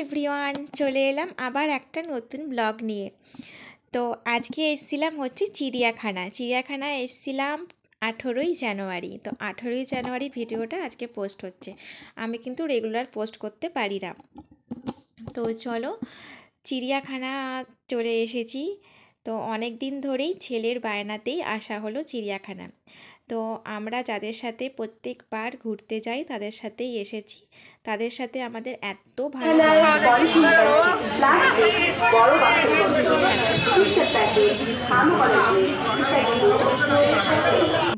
Everyone, চলে এলাম আবার একটা নতুন ব্লগ নিয়ে। তো আজকে এসেছিলাম হচ্ছে চিড়িয়াখানায় এসেছিলাম 18ই জানুয়ারি। তো 18ই জানুয়ারি ভিডিওটা আজকে পোস্ট হচ্ছে। আমি কিন্তু রেগুলার পোস্ট করতে পারি না। তো চলো, চিড়িয়াখানা চলে এসেছি। তো অনেক দিন ধরেই ছেলের বায়নাতেই আসা হলো চিড়িয়াখানা। তো আমরা যাদের সাথে প্রত্যেকবার ঘুরতে যাই তাদের সাথেই এসেছি। তাদের সাথে আমাদের এত ভালো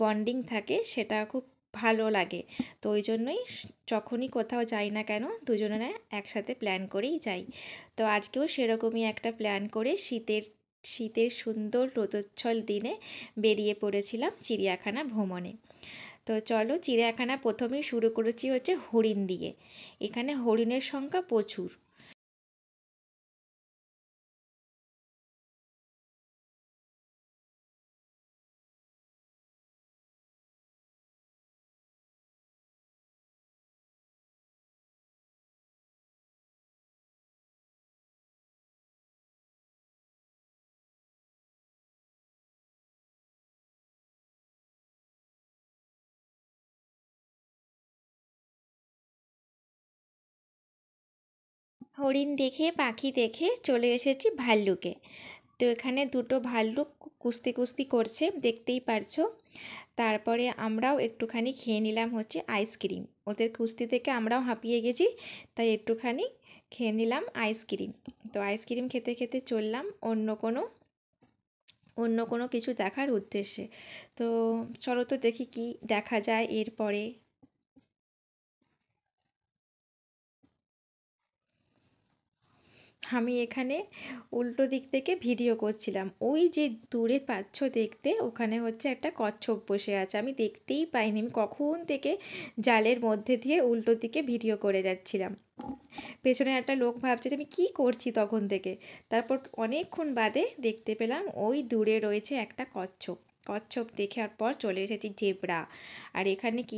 বন্ডিং থাকে, সেটা খুব ভালো লাগে। তো ওই জন্যই যখনই কোথাও যাই না কেন দুজনে একসাথে প্ল্যান করেই যাই। তো আজকেও সেরকমই একটা প্ল্যান করে শীতের সুন্দর রোদোজ্জ্বল দিনে বেরিয়ে পড়েছিলাম চিড়িয়াখানা ভ্রমণে। তো চলো, চিড়িয়াখানা প্রথমেই শুরু করেছি হচ্ছে হরিণ দিয়ে। এখানে হরিণের সংখ্যা প্রচুর। হরিণ দেখে পাখি দেখে চলে এসেছি ভাল্লুকে। তো এখানে দুটো ভাল্লুক কুস্তি করছে, দেখতেই পারছো। তারপরে আমরাও একটুখানি খেয়ে নিলাম হচ্ছে আইসক্রিম। ওদের কুস্তি থেকে আমরাও হাঁপিয়ে গেছি, তাই একটুখানি খেয়ে নিলাম আইসক্রিম। তো আইসক্রিম খেতে খেতে চললাম অন্য কোনো কিছু দেখার উদ্দেশ্যে। তো চলো তো দেখি কি দেখা যায় এরপরে। আমি এখানে উল্টো দিক থেকে ভিডিও করছিলাম। ওই যে দূরে পাচ্ছ দেখতে, ওখানে হচ্ছে একটা কচ্ছপ বসে আছে। আমি দেখতেই পাইনি, আমি কখন থেকে জালের মধ্যে দিয়ে উল্টো দিকে ভিডিও করে যাচ্ছিলাম। পেছনে একটা লোক ভাবছে যে আমি কী করছি তখন থেকে। তারপর অনেকক্ষণ বাদে দেখতে পেলাম ওই দূরে রয়েছে একটা কচ্ছপ দেখার পর চলে এসেছি জেব্রা। আর এখানে কি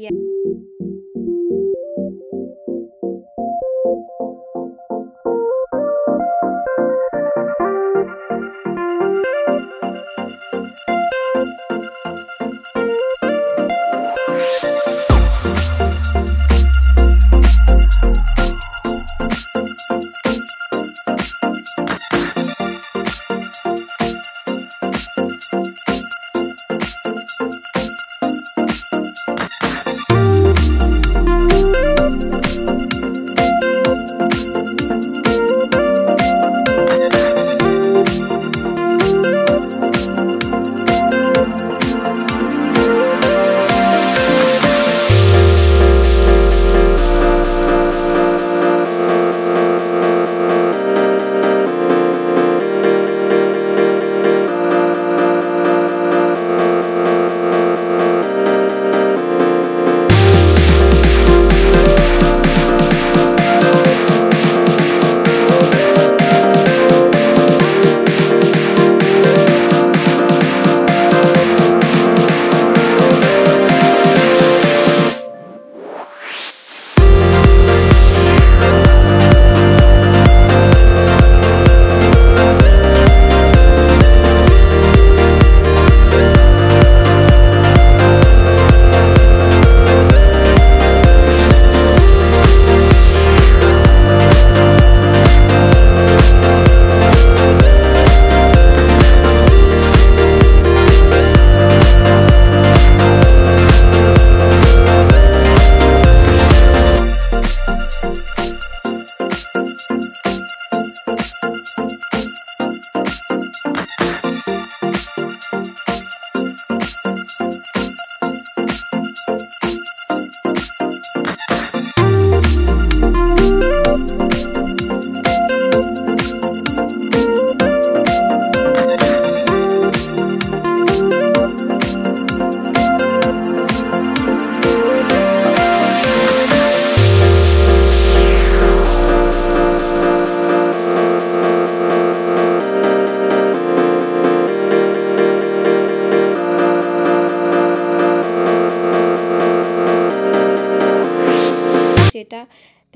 যেটা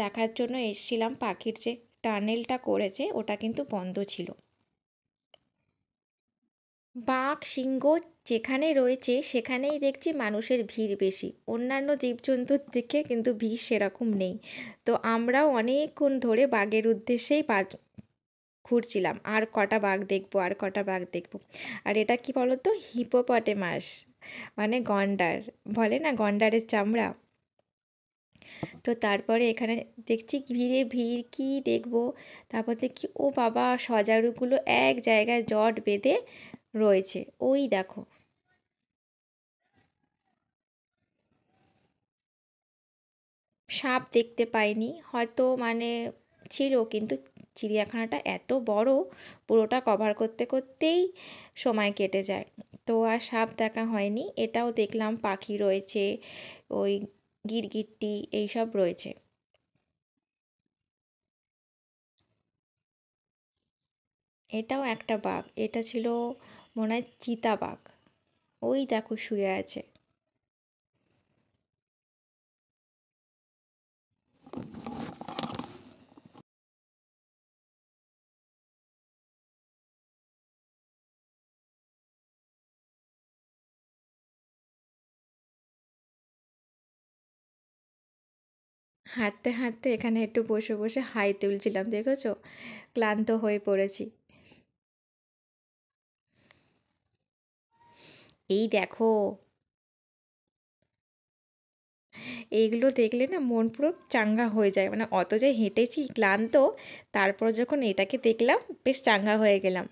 দেখার জন্য এসেছিলাম, পাখির যে টানেলটা করেছে ওটা কিন্তু বন্ধ ছিল। বাঘ সিংহ যেখানে রয়েছে সেখানেই দেখছি মানুষের ভিড় বেশি, অন্যান্য জীবজন্তুর থেকে কিন্তু ভিড় সেরকম নেই। তো আমরাও অনেকক্ষণ ধরে বাঘের উদ্দেশ্যেই ঘুরছিলাম, আর কটা বাঘ দেখবো, আর কটা বাঘ দেখবো। আর এটা কি বলতো, হিপোপটেমাস মানে গন্ডার, বলে না গন্ডারের চামড়া। তো তারপরে এখানে দেখছি ভিড়ে ভিড়, কি দেখবো, তারপর দেখি ও বাবা, সজারুগুলো এক জায়গায় জট বেঁধে রয়েছে, ওই দেখো। সাপ দেখতে পাইনি, হয়তো মানে ছিল, কিন্তু চিড়িয়াখানাটা এত বড়, পুরোটা কভার করতে করতেই সময় কেটে যায়, তো আর সাপ দেখা হয়নি। এটাও দেখলাম পাখি রয়েছে, ওই গিরগিটি এইসব রয়েছে। এটাও একটা বাঘ, এটা ছিল মনে হয় চিতাবাঘ, ওই দেখো শুয়ে আছে। হাঁটতে হাঁটতে এখানে একটু বসে বসে হাই তুলছিলাম, দেখেছো, ক্লান্ত হয়ে পড়েছি। এই দেখো, এইগুলো দেখলে না মন পুরো চাঙ্গা হয়ে যায়, মানে অত যে হেঁটেছি ক্লান্ত, তারপর যখন এটাকে দেখলাম বেশ চাঙ্গা হয়ে গেলাম।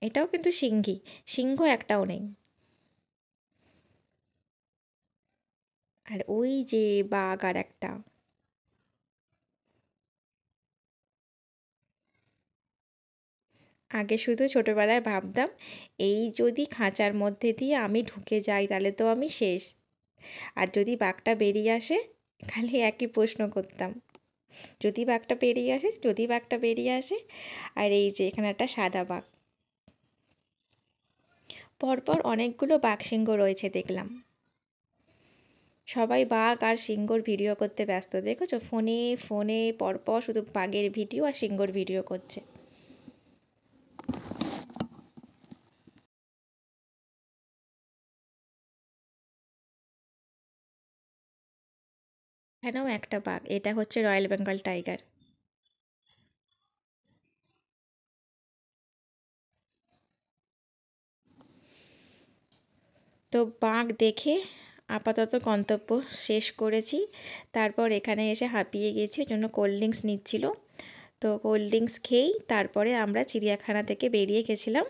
এটাও কিন্তু সিংহী, সিংহ একটাও নেই। আর ওই যে বাঘ আর একটা। আগে শুধু ছোটবেলায় ভাবতাম, এই যদি খাঁচার মধ্যে দিয়ে আমি ঢুকে যাই তাহলে তো আমি শেষ, আর যদি বাঘটা বেরিয়ে আসে, খালি একই প্রশ্ন করতাম, যদি বাঘটা বেরিয়ে আসে, যদি বাঘটা বেরিয়ে আসে। আর এই যে এখানে একটা সাদা বাঘ, পরপর অনেকগুলো বাঘ সিংহ রয়েছে দেখলাম। সবাই বাঘ আর সিংহর ভিডিও করতে ব্যস্ত, দেখেছো, ফোনে ফোনে পরপর শুধু বাঘের ভিডিও আর সিংহর ভিডিও করছে। এখানেও একটা বাঘ, এটা হচ্ছে রয়্যাল বেঙ্গল টাইগার। তো বাঘ দেখে আপাতত গন্তব্য শেষ করেছি। তারপর এখানে এসে হাঁপিয়ে গেছি, জন্য কোল্ড ড্রিঙ্কস নিচ্ছিল। তো কোল্ড ড্রিঙ্কস খেয়েই তারপরে আমরা চিড়িয়াখানা থেকে বেরিয়ে গেছিলাম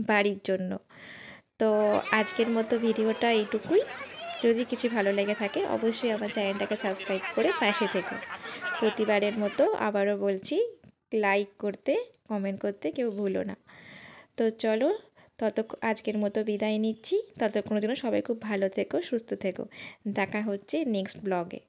বাড়ির জন্য। তো আজকের মতো ভিডিওটা এইটুকুই। যদি কিছু ভালো লেগে থাকে অবশ্যই আমার চ্যানেলটাকে সাবস্ক্রাইব করে পাশে থেকো। প্রতিবারের মতো আবারও বলছি, লাইক করতে, কমেন্ট করতে কেউ ভুলো না। তো চলো, আজকের মতো বিদায় নিচ্ছি। ততক্ষণের জন্য সবাই খুব ভালো থেকো, সুস্থ থেকো। দেখা হচ্ছে নেক্সট ব্লগে।